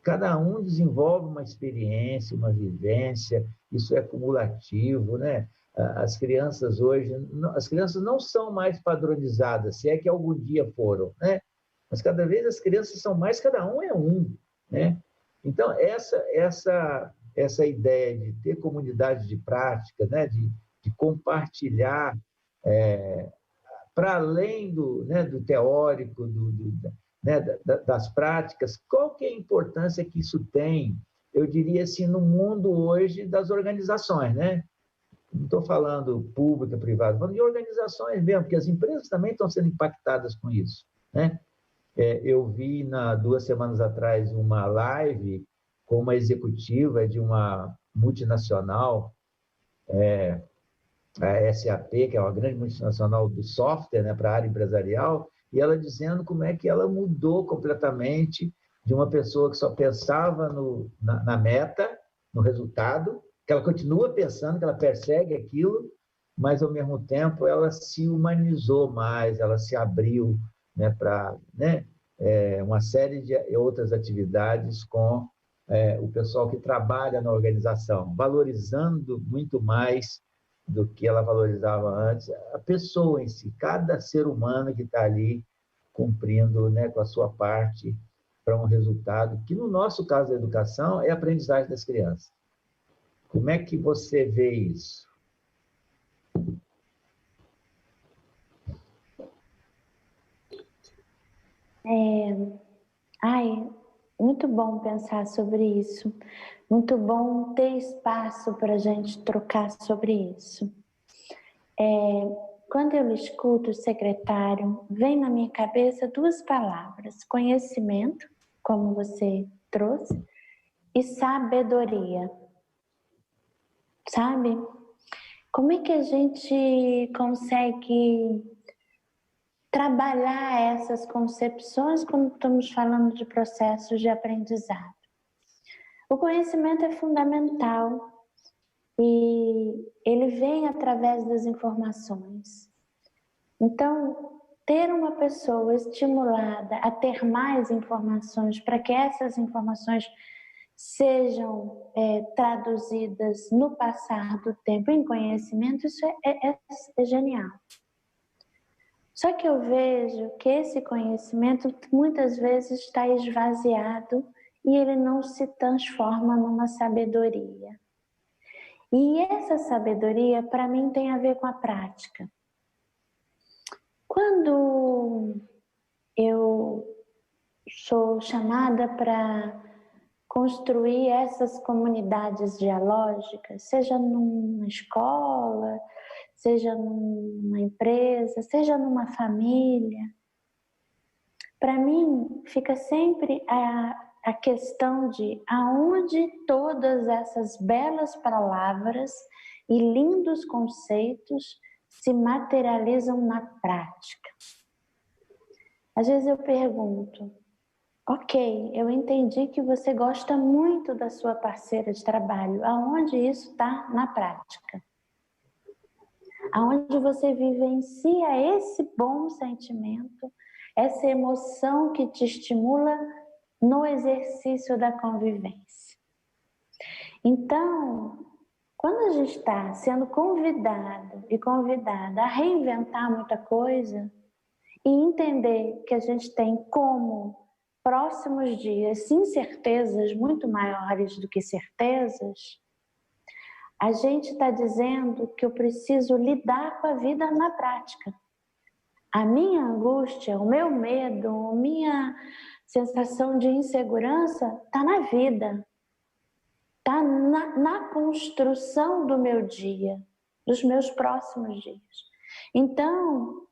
cada um desenvolve uma experiência, uma vivência, isso é cumulativo, né? As crianças hoje, as crianças não são mais padronizadas, se é que algum dia foram, né? Mas cada vez as crianças são mais, cada um é um, né? Então, essa ideia de ter comunidade de prática, né? de compartilhar para além do teórico, né, das práticas, qual que é a importância que isso tem, eu diria assim, no mundo hoje das organizações, né? Não estou falando pública, privada, estou falando de organizações mesmo, porque as empresas também estão sendo impactadas com isso, né? Eu vi 2 semanas atrás uma live com uma executiva de uma multinacional, a SAP, que é uma grande multinacional do software, né, para a área empresarial, e ela dizendo como é que ela mudou completamente de uma pessoa que só pensava na meta, no resultado, que ela continua pensando, que ela persegue aquilo, mas, ao mesmo tempo, ela se humanizou mais, ela se abriu, né, para, né, uma série de outras atividades com o pessoal que trabalha na organização, valorizando muito mais do que ela valorizava antes, a pessoa em si, cada ser humano que está ali cumprindo, né, com a sua parte para um resultado, que no nosso caso da educação é a aprendizagem das crianças. Como é que você vê isso? Muito bom pensar sobre isso. Muito bom ter espaço para a gente trocar sobre isso. Quando eu escuto o secretário, vem na minha cabeça 2 palavras: conhecimento, como você trouxe, e sabedoria. Sabe? Como é que a gente consegue trabalhar essas concepções quando estamos falando de processos de aprendizado? O conhecimento é fundamental e ele vem através das informações. Então, ter uma pessoa estimulada a ter mais informações para que essas informações sejam traduzidas no passar do tempo em conhecimento, isso é genial. Só que eu vejo que esse conhecimento muitas vezes está esvaziado e ele não se transforma numa sabedoria. E essa sabedoria, para mim, tem a ver com a prática. Quando eu sou chamada para construir essas comunidades dialógicas, seja numa escola, seja numa empresa, seja numa família, para mim fica sempre a questão de aonde todas essas belas palavras e lindos conceitos se materializam na prática. Às vezes eu pergunto: ok, eu entendi que você gosta muito da sua parceira de trabalho. Aonde isso está na prática? Aonde você vivencia esse bom sentimento, essa emoção que te estimula no exercício da convivência. Então, quando a gente está sendo convidado e convidada a reinventar muita coisa e entender que a gente tem como próximos dias incertezas muito maiores do que certezas, a gente está dizendo que eu preciso lidar com a vida na prática. A minha angústia, o meu medo, a minha sensação de insegurança está na vida, está na construção do meu dia, dos meus próximos dias. Então,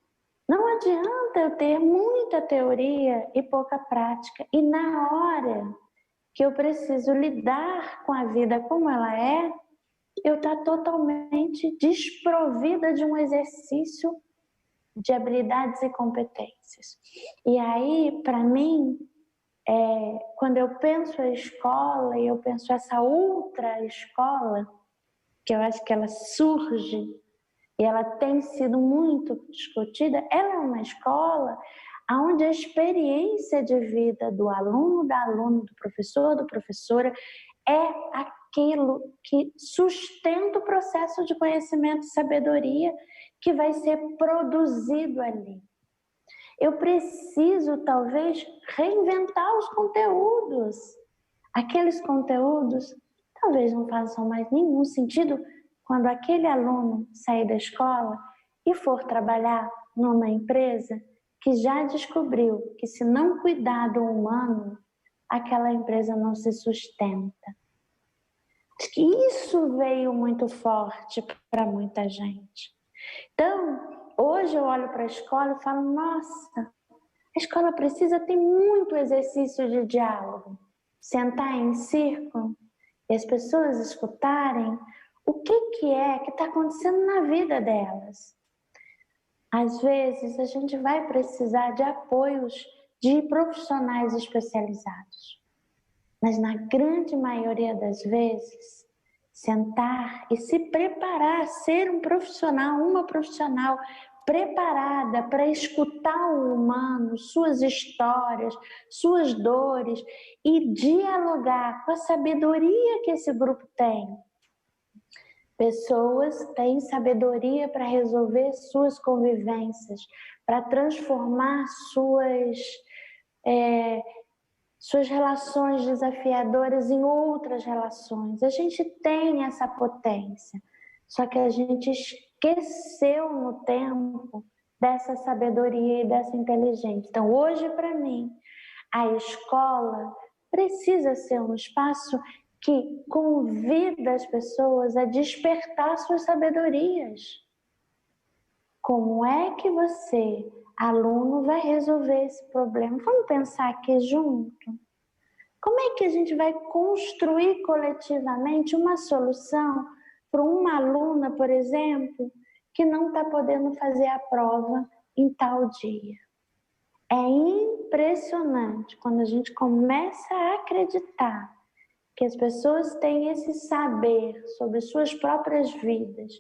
não adianta eu ter muita teoria e pouca prática. E na hora que eu preciso lidar com a vida como ela é, eu estou totalmente desprovida de um exercício de habilidades e competências. E aí, para mim, quando eu penso a escola e eu penso essa outra escola, que eu acho que ela surge e ela tem sido muito discutida, ela é uma escola onde a experiência de vida do aluno, da aluna, do professor, da professora, é aquilo que sustenta o processo de conhecimento e sabedoria que vai ser produzido ali. Eu preciso, talvez, reinventar os conteúdos. Aqueles conteúdos talvez não façam mais nenhum sentido quando aquele aluno sair da escola e for trabalhar numa empresa que já descobriu que se não cuidar do humano, aquela empresa não se sustenta. Isso veio muito forte para muita gente. Então, hoje eu olho para a escola e falo, nossa, a escola precisa ter muito exercício de diálogo. Sentar em círculo e as pessoas escutarem o que é que está acontecendo na vida delas. Às vezes, a gente vai precisar de apoios de profissionais especializados. Mas na grande maioria das vezes, sentar e se preparar, ser um profissional, uma profissional preparada para escutar o humano, suas histórias, suas dores e dialogar com a sabedoria que esse grupo tem. Pessoas têm sabedoria para resolver suas convivências, para transformar suas relações desafiadoras em outras relações. A gente tem essa potência, só que a gente esqueceu no tempo dessa sabedoria e dessa inteligência. Então, hoje, para mim, a escola precisa ser um espaço que convida as pessoas a despertar suas sabedorias. Como é que você, aluno, vai resolver esse problema? Vamos pensar aqui junto. Como é que a gente vai construir coletivamente uma solução para uma aluna, por exemplo, que não está podendo fazer a prova em tal dia? É impressionante quando a gente começa a acreditar que as pessoas têm esse saber sobre suas próprias vidas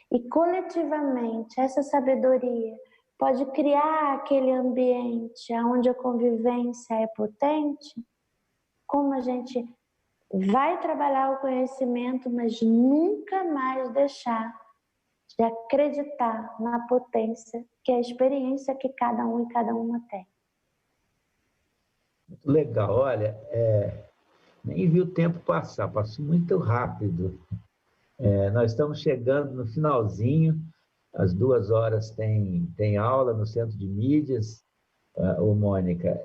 e coletivamente essa sabedoria pode criar aquele ambiente onde a convivência é potente. Como a gente vai trabalhar o conhecimento, mas nunca mais deixar de acreditar na potência que é a experiência que cada um e cada uma tem. Legal, olha, nem vi o tempo passar, passou muito rápido. Nós estamos chegando no finalzinho, às 2 horas tem aula no Centro de Mídias, Mônica,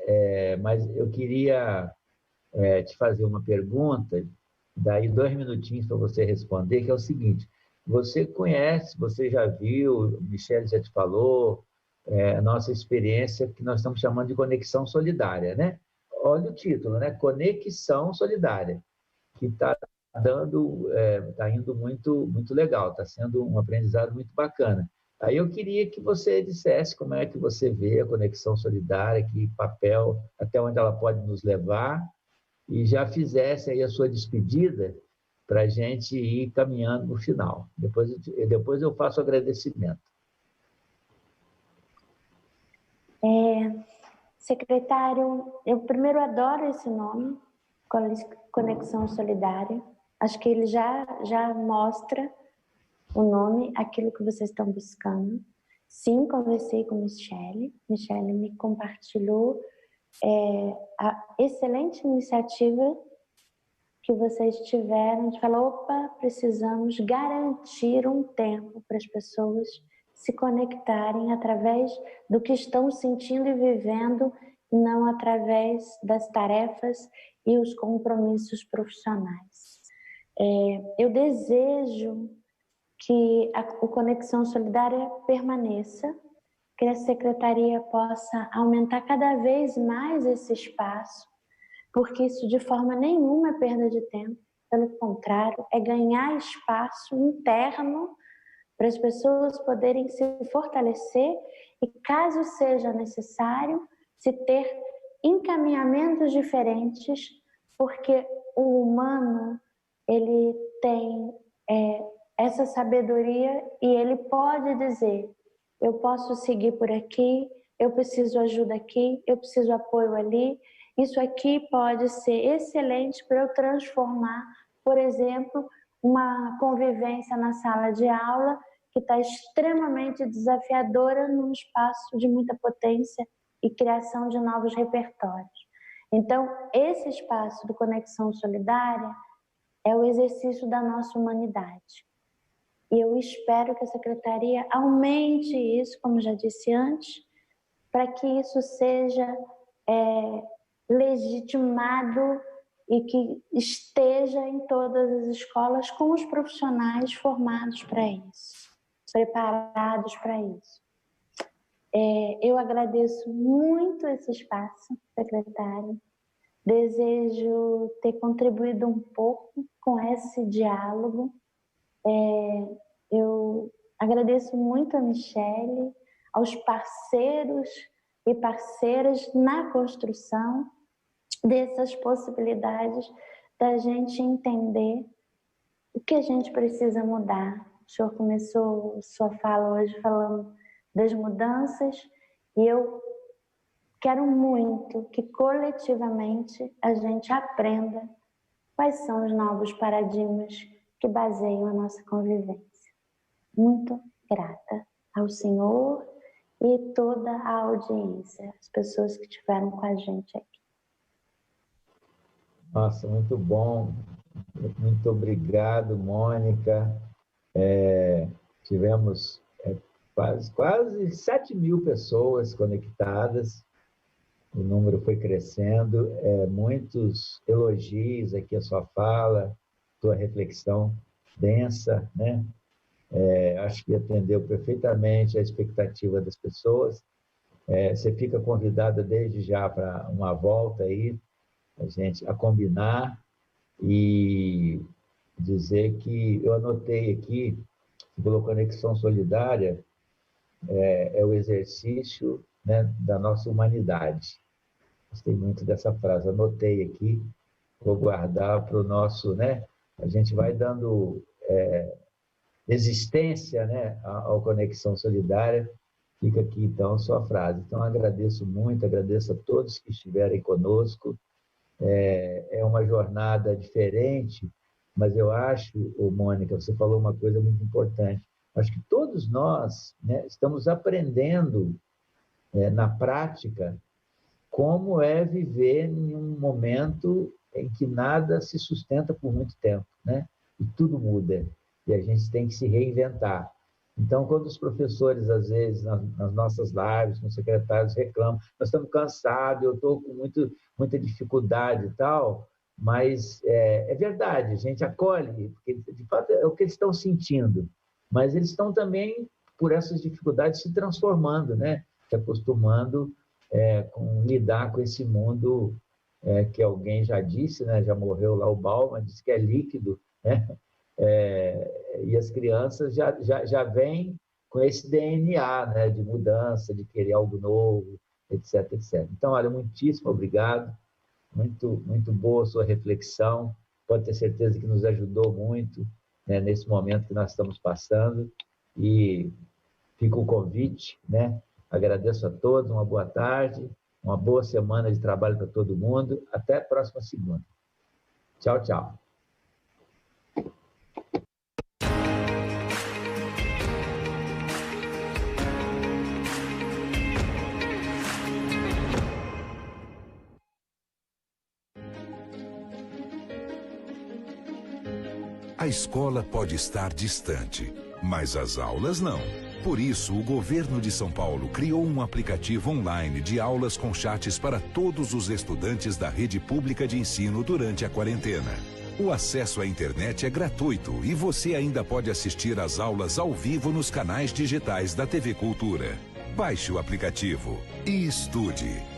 mas eu queria te fazer uma pergunta, daí 2 minutinhos para você responder, que é o seguinte: você conhece, você já viu, Michele já te falou, a nossa experiência que nós estamos chamando de conexão solidária, né? Olha o título, né? Conexão solidária, que está indo muito, muito legal, está sendo um aprendizado muito bacana. Aí eu queria que você dissesse como é que você vê a conexão solidária, que papel, até onde ela pode nos levar, e já fizesse aí a sua despedida para a gente ir caminhando no final. Depois eu faço o agradecimento. Secretário, eu primeiro adoro esse nome, Conexão Solidária. Acho que ele já mostra o nome, aquilo que vocês estão buscando. Sim, conversei com Michele. Michele me compartilhou a excelente iniciativa que vocês tiveram de falar, opa, precisamos garantir um tempo para as pessoas se conectarem através do que estão sentindo e vivendo, não através das tarefas e os compromissos profissionais. Eu desejo que o Conexão Solidária permaneça, que a Secretaria possa aumentar cada vez mais esse espaço, porque isso de forma nenhuma é perda de tempo, pelo contrário, é ganhar espaço interno para as pessoas poderem se fortalecer e, caso seja necessário, se ter encaminhamentos diferentes, porque o humano, ele tem essa sabedoria e ele pode dizer: eu posso seguir por aqui, eu preciso ajuda aqui, eu preciso apoio ali, isso aqui pode ser excelente para eu transformar, por exemplo, uma convivência na sala de aula que está extremamente desafiadora num espaço de muita potência e criação de novos repertórios. Então, esse espaço do Conexão Solidária é o exercício da nossa humanidade. E eu espero que a Secretaria aumente isso, como já disse antes, para que isso seja legitimado e que esteja em todas as escolas com os profissionais formados para isso, preparados para isso. Eu agradeço muito esse espaço, secretário. Desejo ter contribuído um pouco com esse diálogo. Eu agradeço muito a Michele, aos parceiros e parceiras na construção dessas possibilidades da gente entender o que a gente precisa mudar. O senhor começou sua fala hoje falando das mudanças e eu quero muito que coletivamente a gente aprenda quais são os novos paradigmas que baseiam a nossa convivência. Muito grata ao senhor e toda a audiência, as pessoas que estiveram com a gente aqui. Nossa, muito bom. Muito obrigado, Mônica. Tivemos quase 7.000 pessoas conectadas. O número foi crescendo. Muitos elogios aqui a sua fala, sua reflexão densa, né? Acho que atendeu perfeitamente a expectativa das pessoas. Você fica convidada desde já para uma volta aí, a combinar e dizer que eu anotei aqui, pela Conexão Solidária, é o exercício, né, da nossa humanidade. Gostei muito dessa frase, anotei aqui, vou guardar para o nosso, né? A gente vai dando existência, né, ao Conexão Solidária. Fica aqui, então, a sua frase. Então, agradeço muito, agradeço a todos que estiverem conosco. É uma jornada diferente, mas eu acho, Mônica, você falou uma coisa muito importante. Acho que todos nós, né, estamos aprendendo na prática como é viver em um momento em que nada se sustenta por muito tempo, né? E tudo muda, e a gente tem que se reinventar. Então, quando os professores, às vezes, nas nossas lives, com os secretários, reclamam, nós estamos cansados, eu estou com muita dificuldade e tal, mas é verdade, a gente acolhe, porque, de fato, é o que eles estão sentindo, mas eles estão também, por essas dificuldades, se transformando, né? Se acostumando com lidar com esse mundo que alguém já disse, né? Já morreu lá o Bauman, disse que é líquido, né? E as crianças já vêm com esse DNA, né, de mudança, de querer algo novo, etc, etc. Então, olha, muitíssimo obrigado, muito boa a sua reflexão, pode ter certeza que nos ajudou muito, né, nesse momento que nós estamos passando, e fica o convite, né? Agradeço a todos, uma boa tarde, uma boa semana de trabalho para todo mundo, até a próxima segunda. Tchau, tchau. A escola pode estar distante, mas as aulas não. Por isso, o governo de São Paulo criou um aplicativo online de aulas com chats para todos os estudantes da rede pública de ensino durante a quarentena. O acesso à internet é gratuito e você ainda pode assistir às aulas ao vivo nos canais digitais da TV Cultura. Baixe o aplicativo e estude.